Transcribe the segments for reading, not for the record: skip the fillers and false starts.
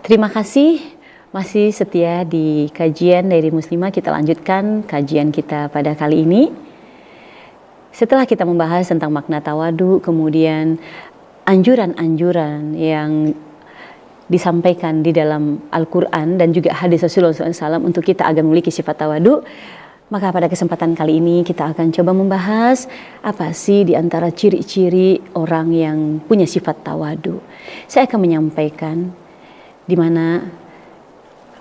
Terima kasih masih setia di kajian dari Muslimah. Kita lanjutkan kajian kita pada kali ini. Setelah kita membahas tentang makna tawadu, kemudian anjuran-anjuran yang disampaikan di dalam Al-Quran dan juga hadis Rasulullah SAW untuk kita agar memiliki sifat tawadu, maka pada kesempatan kali ini kita akan coba membahas apa sih di antara ciri-ciri orang yang punya sifat tawadu. Saya akan menyampaikan di mana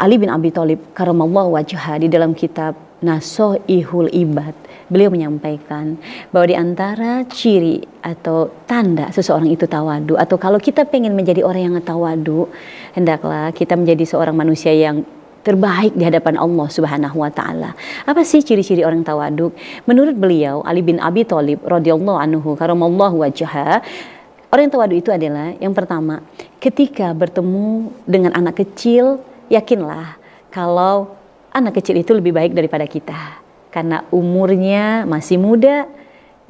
Ali bin Abi Thalib karamallahu wajhah di dalam kitab Nasoihul Ibad, beliau menyampaikan bahwa di antara ciri atau tanda seseorang itu tawadu, atau kalau kita pengen menjadi orang yang tawadu, hendaklah kita menjadi seorang manusia yang terbaik di hadapan Allah Subhanahu wa taala. Apa sih ciri-ciri orang tawadu? Menurut beliau Ali bin Abi Thalib radhiyallahu anhu karamallahu wajhah, orang yang tawadu itu adalah yang pertama, ketika bertemu dengan anak kecil, yakinlah kalau anak kecil itu lebih baik daripada kita. Karena umurnya masih muda,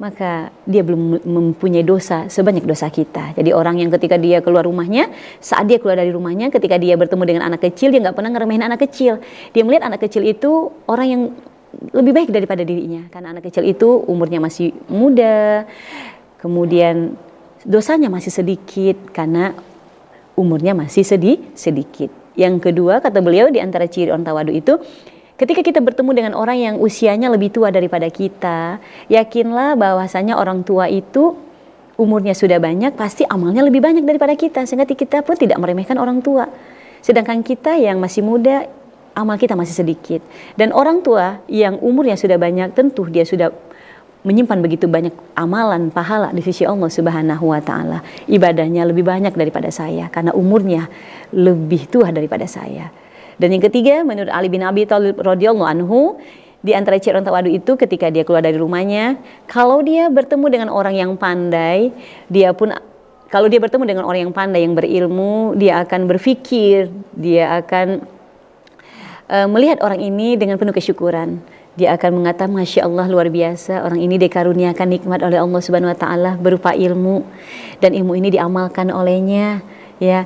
maka dia belum mempunyai dosa sebanyak dosa kita. Jadi orang yang ketika dia keluar rumahnya, saat dia keluar dari rumahnya, ketika dia bertemu dengan anak kecil, dia nggak pernah ngeremehin anak kecil. Dia melihat anak kecil itu orang yang lebih baik daripada dirinya. Karena anak kecil itu umurnya masih muda, kemudian dosanya masih sedikit karena umurnya masih sedikit. Yang kedua, kata beliau, di antara ciri orang tawadu itu, ketika kita bertemu dengan orang yang usianya lebih tua daripada kita, yakinlah bahwasanya orang tua itu umurnya sudah banyak, pasti amalnya lebih banyak daripada kita, sehingga kita pun tidak meremehkan orang tua. Sedangkan kita yang masih muda, amal kita masih sedikit. Dan orang tua yang umurnya sudah banyak, tentu dia sudah menyimpan begitu banyak amalan pahala di sisi Allah Subhanahu wa taala. Ibadahnya lebih banyak daripada saya karena umurnya lebih tua daripada saya. Dan yang ketiga, menurut Ali bin Abi Thalib radhiyallahu anhu, di antara ciri orang tawadu itu ketika dia keluar dari rumahnya, kalau dia bertemu dengan orang yang pandai, kalau dia bertemu dengan orang yang pandai yang berilmu, dia akan berpikir, dia akan melihat orang ini dengan penuh kesyukuran. Dia akan mengatakan, Masya Allah, luar biasa, orang ini dikaruniakan nikmat oleh Allah Subhanahu wa taala berupa ilmu, dan ilmu ini diamalkan olehnya, ya.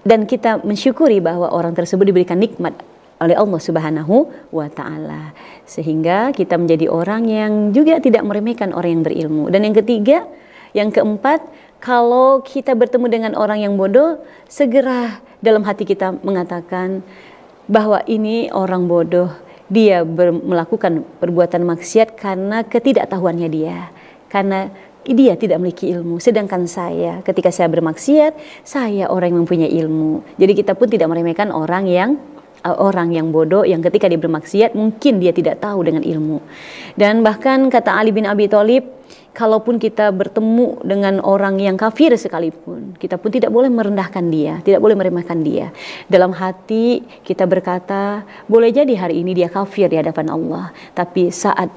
Dan kita mensyukuri bahwa orang tersebut diberikan nikmat oleh Allah Subhanahu wa taala, sehingga kita menjadi orang yang juga tidak meremehkan orang yang berilmu. Dan yang ketiga, yang keempat, kalau kita bertemu dengan orang yang bodoh, segera dalam hati kita mengatakan bahwa ini orang bodoh, dia melakukan perbuatan maksiat karena ketidaktahuannya dia, karena dia tidak memiliki ilmu. Sedangkan saya, ketika saya bermaksiat, saya orang yang mempunyai ilmu. Jadi kita pun tidak meremehkan orang yang bodoh, yang ketika dia bermaksiat mungkin dia tidak tahu dengan ilmu. Dan bahkan kata Ali bin Abi Thalib, kalaupun kita bertemu dengan orang yang kafir sekalipun, kita pun tidak boleh merendahkan dia, tidak boleh meremehkan dia. Dalam hati kita berkata, boleh jadi hari ini dia kafir di hadapan Allah, tapi saat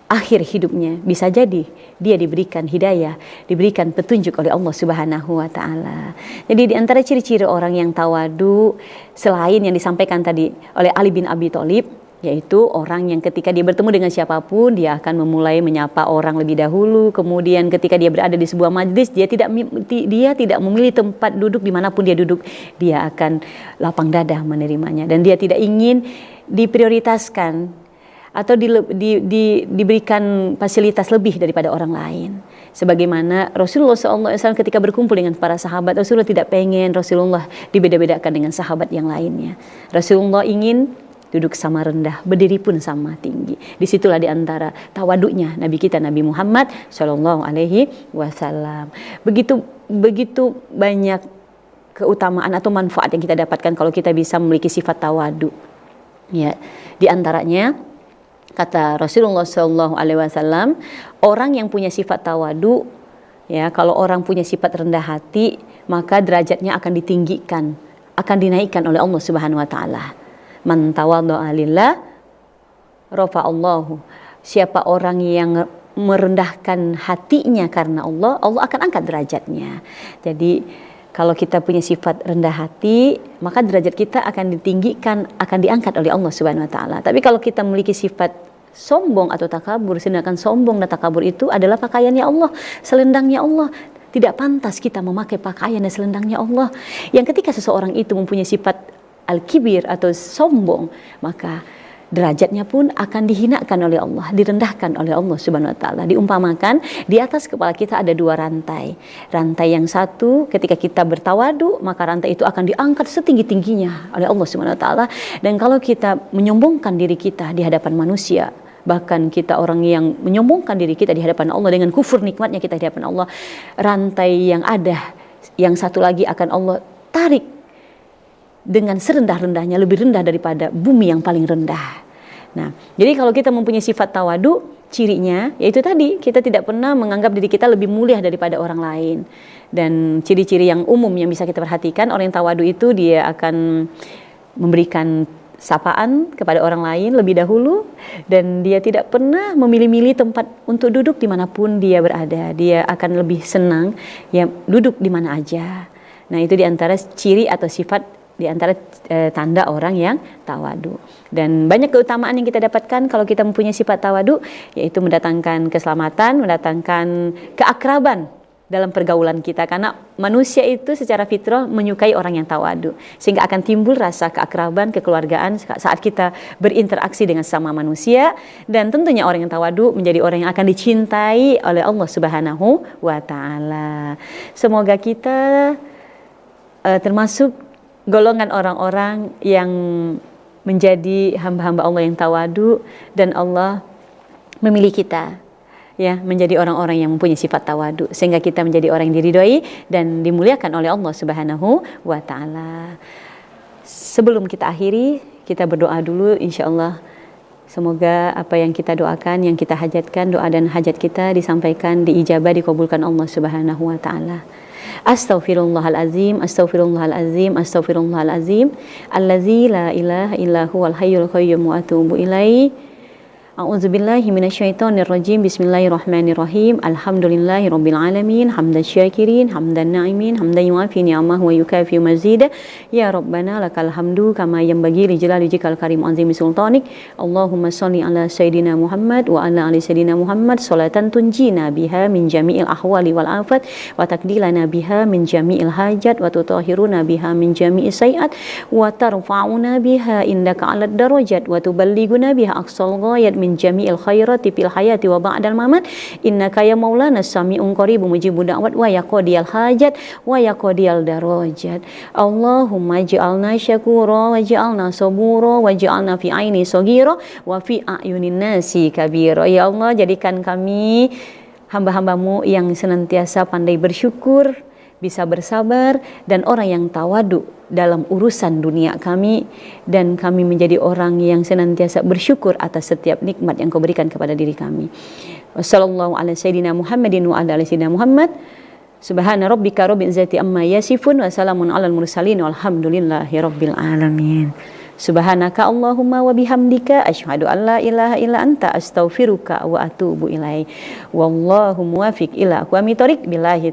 akhir hidupnya bisa jadi dia diberikan hidayah, diberikan petunjuk oleh Allah Subhanahu wa taala. Jadi di antara ciri-ciri orang yang tawadu, selain yang disampaikan tadi oleh Ali bin Abi Thalib, yaitu orang yang ketika dia bertemu dengan siapapun, dia akan memulai menyapa orang lebih dahulu. Kemudian ketika dia berada di sebuah majlis, dia tidak memilih tempat duduk dimanapun dia duduk, dia akan lapang dada menerimanya, dan dia tidak ingin diprioritaskan atau diberikan fasilitas lebih daripada orang lain. Sebagaimana Rasulullah SAW ketika berkumpul dengan para sahabat, Rasulullah tidak pengen Rasulullah dibeda-bedakan dengan sahabat yang lainnya. Rasulullah ingin duduk sama rendah, berdiri pun sama tinggi. Disitulah diantara tawadunya Nabi kita, Nabi Muhammad SAW. Begitu banyak keutamaan atau manfaat yang kita dapatkan kalau kita bisa memiliki sifat tawadu. Ya, di antaranya kata Rasulullah SAW, orang yang punya sifat tawadu, ya, kalau orang punya sifat rendah hati, maka derajatnya akan ditinggikan, akan dinaikkan oleh Allah Subhanahu wa taala. Man tawadda'a lillah rafa'allahu. Siapa orang yang merendahkan hatinya karena Allah, Allah akan angkat derajatnya. Jadi kalau kita punya sifat rendah hati, maka derajat kita akan ditinggikan, akan diangkat oleh Allah Subhanahu wa taala. Tapi kalau kita memiliki sifat sombong atau takabur, sedangkan sombong dan takabur itu adalah pakaiannya Allah, selendangnya Allah. Tidak pantas kita memakai pakaian dan selendangnya Allah. Yang ketika seseorang itu mempunyai sifat al-kibir atau sombong, maka derajatnya pun akan dihinakan oleh Allah, direndahkan oleh Allah Subhanahu wa taala. Diumpamakan di atas kepala kita ada dua rantai. Rantai yang satu ketika kita bertawadu, maka rantai itu akan diangkat setinggi-tingginya oleh Allah Subhanahu wa taala. Dan kalau kita menyombongkan diri kita di hadapan manusia, bahkan kita orang yang menyombongkan diri kita di hadapan Allah dengan kufur nikmatnya kita di hadapan Allah, rantai yang ada yang satu lagi akan Allah tarik dengan serendah-rendahnya, lebih rendah daripada bumi yang paling rendah. Nah, jadi kalau kita mempunyai sifat tawadu, cirinya yaitu tadi, kita tidak pernah menganggap diri kita lebih mulia daripada orang lain. Dan ciri-ciri yang umum yang bisa kita perhatikan, orang yang tawadu itu dia akan memberikan sapaan kepada orang lain lebih dahulu, dan dia tidak pernah memilih-milih tempat untuk duduk dimanapun dia berada. Dia akan lebih senang ya duduk di mana aja. Nah, itu diantara ciri atau sifat, diantara tanda orang yang tawadu. Dan banyak keutamaan yang kita dapatkan kalau kita mempunyai sifat tawadu, yaitu mendatangkan keselamatan, mendatangkan keakraban dalam pergaulan kita, karena manusia itu secara fitrah menyukai orang yang tawadu, sehingga akan timbul rasa keakraban, kekeluargaan saat kita berinteraksi dengan sama manusia. Dan tentunya orang yang tawadu menjadi orang yang akan dicintai oleh Allah Subhanahu wa taala. Semoga kita termasuk golongan orang-orang yang menjadi hamba-hamba Allah yang tawadu, dan Allah memilih kita ya menjadi orang-orang yang mempunyai sifat tawadu, sehingga kita menjadi orang yang diridhoi dan dimuliakan oleh Allah Subhanahu wa taala. Sebelum kita akhiri, kita berdoa dulu insyaallah. Semoga apa yang kita doakan, yang kita hajatkan, doa dan hajat kita disampaikan, diijabah, dikabulkan Allah Subhanahu wa taala. Astaghfirullahalazim, astaghfirullahalazim, astaghfirullahalazim, allazi la ilaha illa huwal hayyul qayyum wa atubu ilaihi. A'udzubillahi minasyaitonirrajim. Bismillahirrahmanirrahim. Alhamdulillahirabbil alamin, hamdan syakirin, hamdan na'imin, hamdan yuafi ni'amah wa yukafi mazida. Ya Rabbana lakal hamdu kama yanbaghi li jalali wajhikal karim azimi sultanik. Allahumma shalli ala sayidina Muhammad wa ala ali sayidina Muhammad salatan tunjina biha min jami'il ahwali wal afat wa takdilana biha min jami'il hajat wa tutahhiruna biha min jami'is sayiat wa tarfa'una biha indaka 'alad darajat wa tuballighuna biha aqsal ghayat min jami'il khairati fil hayati wa ba'dal mamat. Innaka ya maulana sami'un qaribun mujibud da'wat wa yaqdiyal hajat wa yaqdiyal darajat. Allahumma ij'alna syakura wa ij'alna sabura wa ij'alna fi aini saghira wa fi a'yunin nasi kabira. Ya Allah, jadikan kami hamba-hambamu yang senantiasa pandai bersyukur, bisa bersabar, dan orang yang tawadu dalam urusan dunia kami, dan kami menjadi orang yang senantiasa bersyukur atas setiap nikmat yang Kau berikan kepada diri kami. Wassallallahu ala sayyidina Muhammadin wa ala ali sayyidina Muhammad. Subhana rabbika rabbil izzati amma yasifun wa salamun alal mursalin walhamdulillahi rabbil alamin. Subhanaka Allahumma wa bihamdika asyhadu an la ilaha illa anta astaghfiruka wa atubu ilaik. Wallahu muwaffiq ila aqwamit thoriq billahi